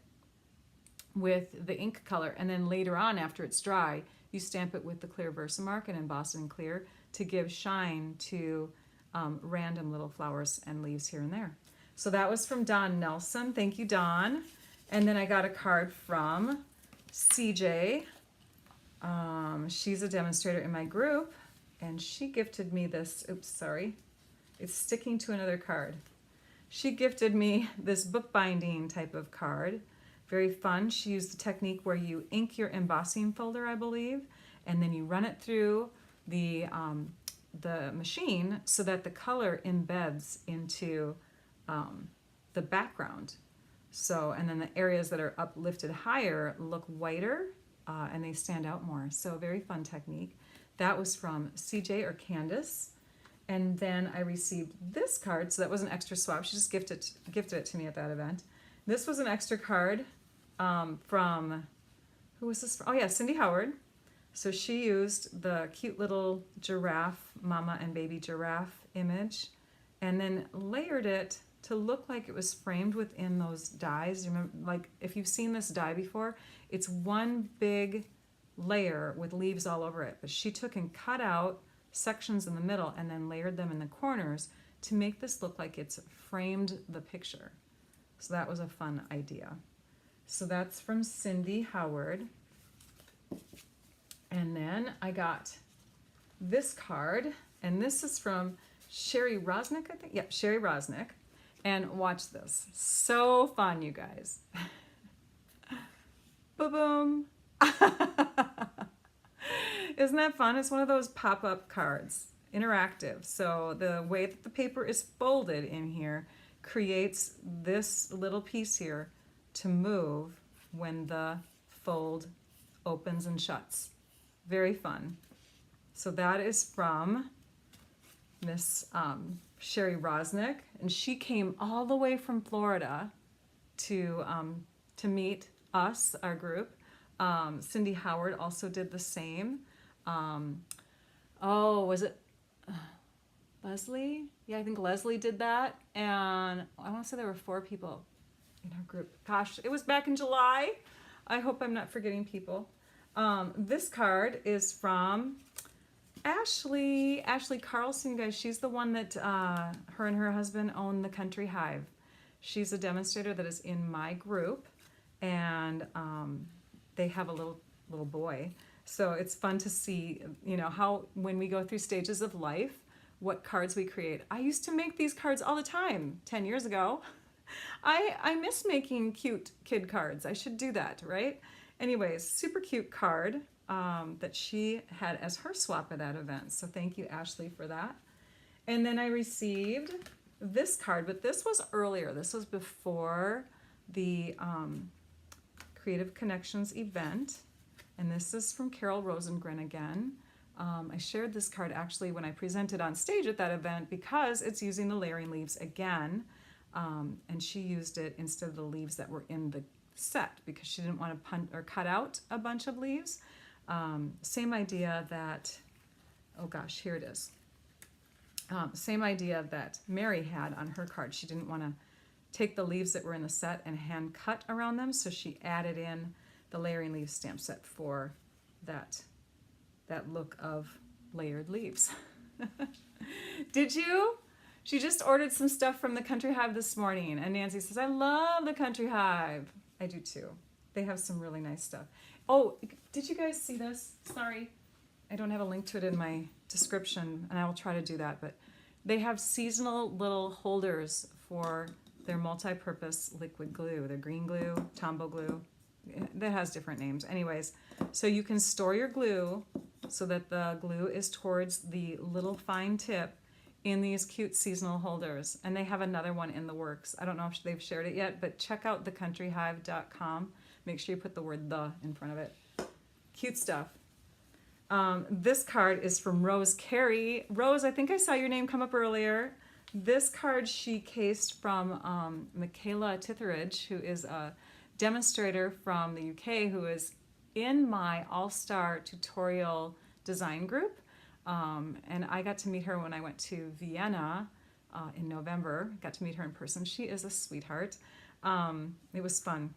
with the ink color, and then later on after it's dry, you stamp it with the clear Versamark and emboss it in clear to give shine to random little flowers and leaves here and there. So that was from Dawn Nelson. Thank you, Dawn. And then I got a card from CJ. She's a demonstrator in my group, and she gifted me this. Oops, sorry. It's sticking to another card. She gifted me this bookbinding type of card. Very fun. She used the technique where you ink your embossing folder, I believe, and then you run it through the machine so that the color embeds into the background. So, and then the areas that are uplifted higher look whiter and they stand out more. So very fun technique. That was from CJ or Candace. And then I received this card. So that was an extra swap. She just gifted it to me at that event. This was an extra card from, who was this from? Oh yeah, Cindy Howard. So she used the cute little giraffe, mama and baby giraffe image, and then layered it to look like it was framed within those dies. You remember, like if you've seen this die before, it's one big layer with leaves all over it. But she took and cut out sections in the middle and then layered them in the corners to make this look like it's framed the picture. So that was a fun idea. So that's from Cindy Howard. And then I got this card, and this is from Sherry Rosnick, I think. Yep, Sherry Rosnick. And watch this. So fun, you guys. Ba-boom. Isn't that fun? It's one of those pop-up cards, interactive. So the way that the paper is folded in here creates this little piece here to move when the fold opens and shuts. Very fun. So that is from Miss Sherry Rosnick, and she came all the way from Florida to meet us, our group. Cindy Howard also did the same. Oh, was it Leslie? Yeah, I think Leslie did that, and I want to say there were 4 people in her group. Gosh, it was back in July. I hope I'm not forgetting people. This card is from Ashley Carlson, guys. She's the one that her and her husband own the Country Hive. She's a demonstrator that is in my group, and they have a little boy. So it's fun to see, you know, how when we go through stages of life, what cards we create. I used to make these cards all the time 10 years ago. I miss making cute kid cards. I should do that, right? Anyways, super cute card that she had as her swap at that event. So thank you, Ashley, for that. And then I received this card, but this was earlier. This was before the Creative Connections event. And this is from Carol Rosengren again. I shared this card actually when I presented on stage at that event because it's using the layering leaves again. And she used it instead of the leaves that were in the set because she didn't want to cut out a bunch of leaves. Same idea that, oh gosh, here it is. Same idea that Mary had on her card. She didn't want to take the leaves that were in the set and hand cut around them, so she added in the layering leaf stamp set for that look of layered leaves. Did you? She just ordered some stuff from the Country Hive this morning, and Nancy says, I love the Country Hive. I do too. They have some really nice stuff. Oh, did you guys see this? Sorry, I don't have a link to it in my description, and I will try to do that, but they have seasonal little holders for their multi-purpose liquid glue, their green glue, Tombow glue, that has different names. Anyways, so you can store your glue so that the glue is towards the little fine tip in these cute seasonal holders. And they have another one in the works. I don't know if they've shared it yet, but check out thecountryhive.com. Make sure you put the word "the" in front of it. Cute stuff. This card is from Rose Carey. Rose, I think I saw your name come up earlier. This card she cased from Michaela Titheridge, who is a demonstrator from the UK, who is in my all-star tutorial design group. And I got to meet her when I went to Vienna in November. Got to meet her in person. She is a sweetheart. It was fun.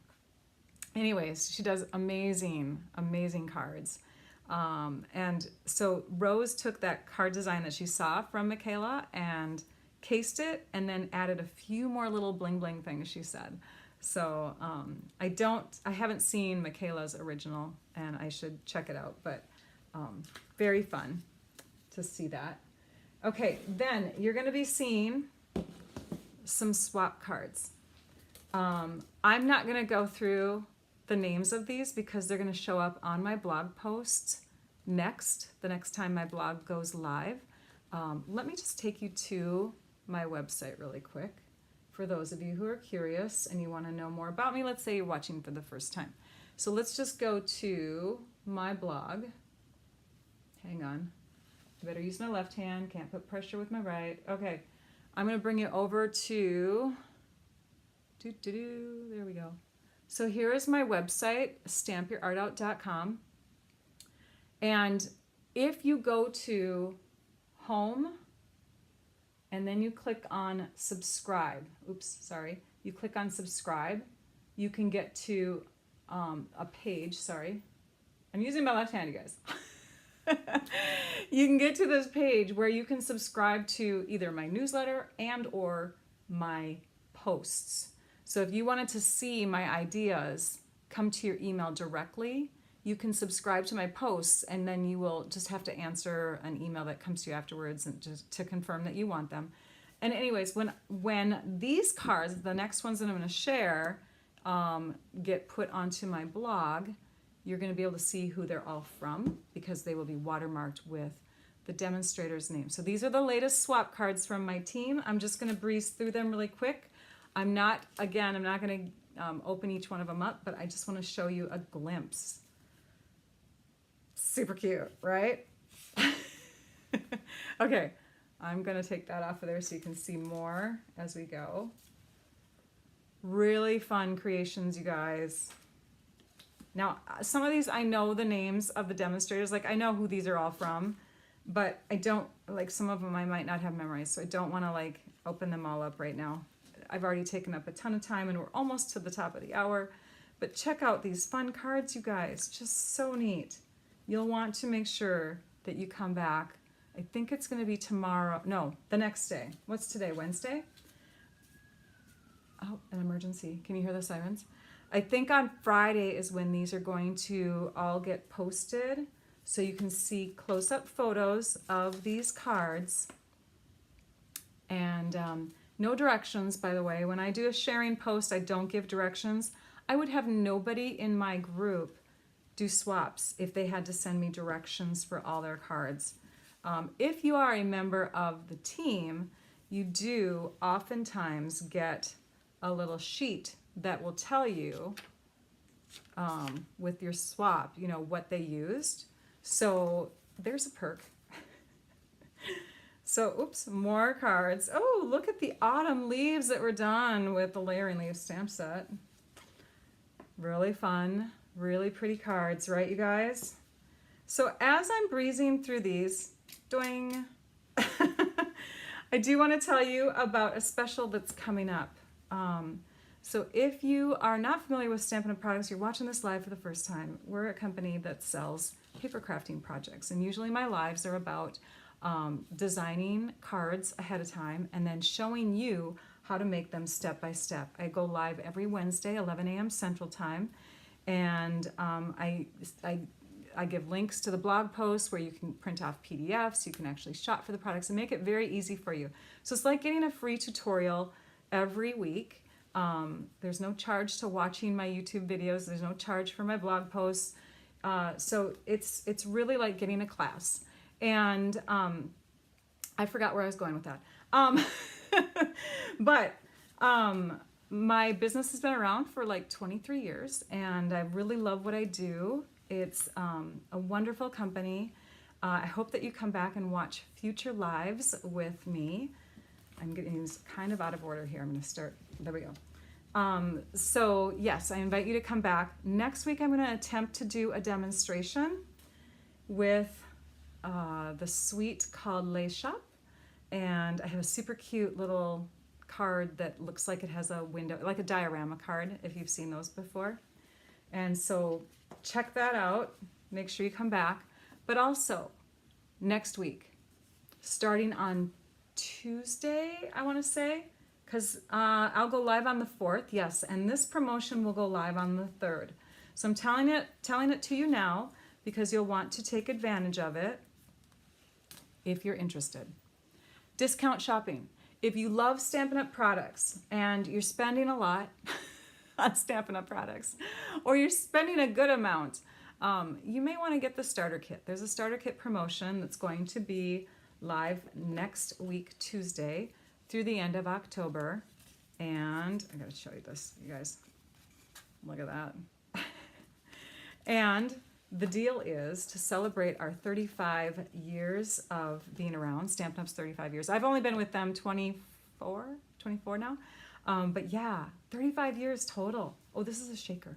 Anyways, she does amazing, amazing cards. And so Rose took that card design that she saw from Michaela and cased it and then added a few more little bling bling things, she said. So I haven't seen Michaela's original and I should check it out, but very fun to see that. Okay, then you're going to be seeing some swap cards. I'm not going to go through the names of these because they're going to show up on my blog posts the next time my blog goes live. Let me just take you to my website really quick for those of you who are curious and you want to know more about me. Let's say you're watching for the first time. So let's just go to my blog. Hang on. I better use my left hand. Can't put pressure with my right. Okay. I'm going to bring you over to... There we go. So here is my website, stampyourartout.com. And if you go to home and then you click on subscribe, you click on subscribe, you can get to a page, I'm using my left hand, you guys. You can get to this page where you can subscribe to either my newsletter and or my posts. So if you wanted to see my ideas come to your email directly, you can subscribe to my posts and then you will just have to answer an email that comes to you afterwards and just to confirm that you want them. And anyways, when these cards, the next ones that I'm going to share, get put onto my blog, you're going to be able to see who they're all from because they will be watermarked with the demonstrator's name. So these are the latest swap cards from my team. I'm just going to breeze through them really quick. I'm not going to open each one of them up, but I just want to show you a glimpse. Super cute, right? Okay, I'm going to take that off of there so you can see more as we go. Really fun creations, you guys. Now, some of these I know the names of the demonstrators, like I know who these are all from, but I don't, like some of them I might not have memorized, so I don't want to like open them all up right now. I've already taken up a ton of time and we're almost to the top of the hour, but check out these fun cards, you guys, just so neat. You'll want to make sure that you come back. I think it's going to be tomorrow, no, the next day. What's today, Wednesday? Oh, an emergency. Can you hear the sirens? I think on Friday is when these are going to all get posted so you can see close-up photos of these cards. And no directions, by the way. When I do a sharing post, I don't give directions. I would have nobody in my group do swaps if they had to send me directions for all their cards. If you are a member of the team, you do oftentimes get a little sheet that will tell you with your swap, you know, what they used. So there's a perk. So, oops, more cards. Oh, look at the autumn leaves that were done with the layering leaf stamp set. Really fun, really pretty cards, right, you guys? So as I'm breezing through these, doing, I do want to tell you about a special that's coming up. So if you are not familiar with Stampin' Up! Products, you're watching this live for the first time. We're a company that sells paper crafting projects, and usually my lives are about designing cards ahead of time and then showing you how to make them step by step. I go live every Wednesday, 11 a.m. Central Time, and I give links to the blog posts where you can print off PDFs, you can actually shop for the products and make it very easy for you. So it's like getting a free tutorial every week. There's no charge to watching my YouTube videos. There's no charge for my blog posts. So it's really like getting a class. And I forgot where I was going with that. But my business has been around for like 23 years, and I really love what I do. It's a wonderful company. I hope that you come back and watch future lives with me. I'm getting these kind of out of order here. I'm going to start. There we go. So yes, I invite you to come back. Next week, I'm going to attempt to do a demonstration with the suite called Lace Shop. And I have a super cute little card that looks like it has a window, like a diorama card, if you've seen those before. And so check that out. Make sure you come back. But also, next week, starting on Tuesday, I want to say, because I'll go live on the 4th, yes, and this promotion will go live on the 3rd. So I'm telling it to you now because you'll want to take advantage of it if you're interested. Discount shopping. If you love Stampin' Up! Products and you're spending a lot on Stampin' Up! Products, or you're spending a good amount, you may want to get the starter kit. There's a starter kit promotion that's going to be live next week, Tuesday, through the end of October. And I gotta show you this, you guys. Look at that. And the deal is to celebrate our 35 years of being around, Stampin' Up's 35 years. I've only been with them 24 now. But yeah, 35 years total. Oh, this is a shaker.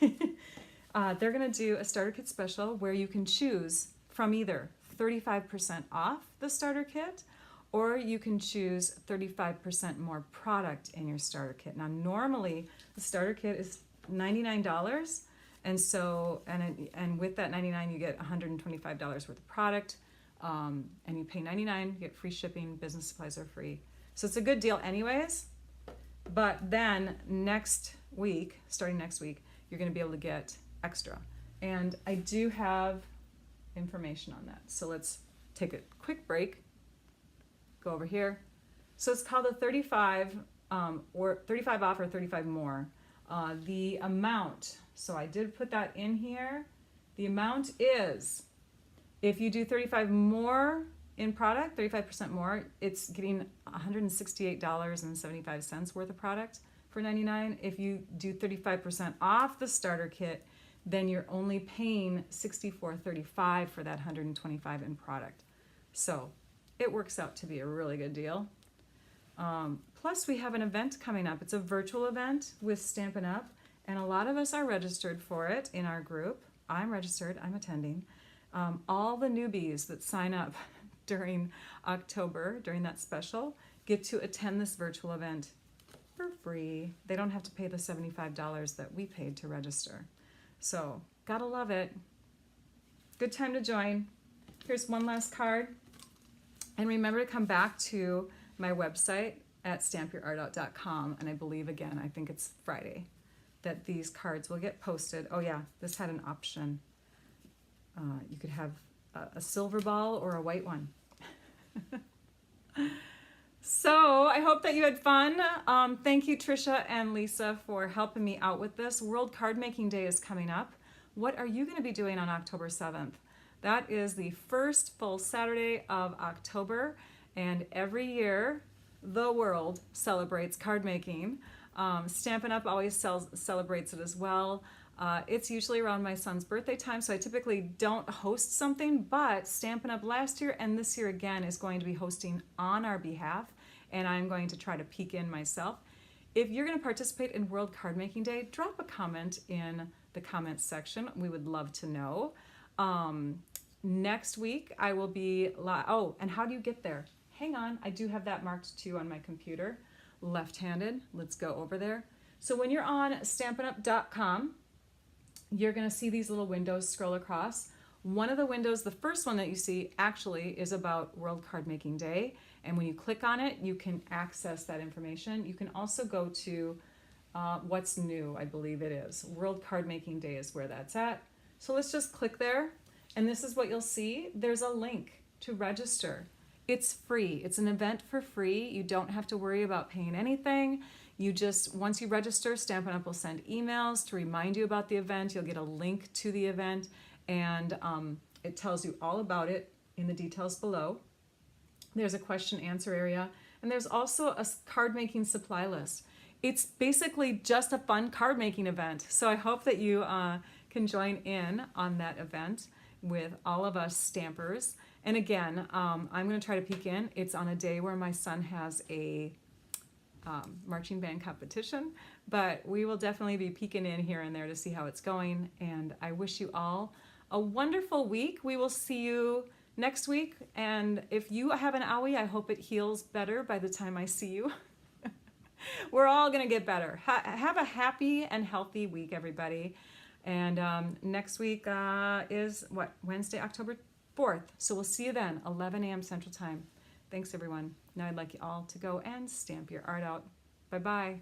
They're gonna do a starter kit special where you can choose from either 35% off the starter kit, or you can choose 35% more product in your starter kit. Now, normally the starter kit is $99. And so, and with that $99, you get $125 worth of product, and you pay $99, you get free shipping, business supplies are free. So it's a good deal anyways, but then next week, starting next week, you're gonna be able to get extra. And I do have information on that. So let's take a quick break, go over here. So it's called a 35, or 35 off or 35 more. The amount, so I did put that in here. The amount is, if you do 35 more in product, 35% more, it's getting $168.75 worth of product for $99. If you do 35% off the starter kit, then you're only paying $64.35 for that $125 in product. So it works out to be a really good deal. Plus we have an event coming up. It's a virtual event with Stampin' Up! And a lot of us are registered for it in our group. I'm registered, I'm attending. All the newbies that sign up during October, during that special, get to attend this virtual event for free. They don't have to pay the $75 that we paid to register. So, gotta love it. Good time to join. Here's one last card. And remember to come back to my website at stampyourartout.com. And I believe, again, I think it's Friday, that these cards will get posted. Oh yeah, this had an option. You could have a silver ball or a white one. So I hope that you had fun. Thank you, Trisha and Lisa, for helping me out with this. World Card Making Day is coming up. What are you going to be doing on October 7th? That is the first full Saturday of October, and every year the world celebrates card making. Stampin' Up! Always celebrates it as well. It's usually around my son's birthday time, so I typically don't host something, but Stampin' Up! Last year and this year again is going to be hosting on our behalf, and I'm going to try to peek in myself. If you're going to participate in World Card Making Day, drop a comment in the comments section. We would love to know. Next week I will be oh, and how do you get there? Hang on, I do have that marked too on my computer. Left-handed. Let's go over there. So when you're on stampinup.com, you're going to see these little windows scroll across. One of the windows, the first one that you see, actually is about World Card Making Day. And when you click on it, you can access that information. You can also go to what's new, I believe it is. World Card Making Day is where that's at. So let's just click there. And this is what you'll see. There's a link to register. It's free. It's an event for free. You don't have to worry about paying anything. You just, once you register, Stampin' Up! Will send emails to remind you about the event. You'll get a link to the event, and it tells you all about it in the details below. There's a question answer area, and there's also a card making supply list. It's basically just a fun card making event. So I hope that you can join in on that event with all of us stampers. And again, I'm going to try to peek in. It's on a day where my son has a marching band competition, but we will definitely be peeking in here and there to see how it's going. And I wish you all a wonderful week. We will see you next week. And if you have an owie, I hope it heals better by the time I see you. We're all going to get better. Have a happy and healthy week, everybody. And next week is what? Wednesday, October 4th. So we'll see you then, 11 a.m. Central Time. Thanks, everyone. Now I'd like you all to go and stamp your art out. Bye-bye.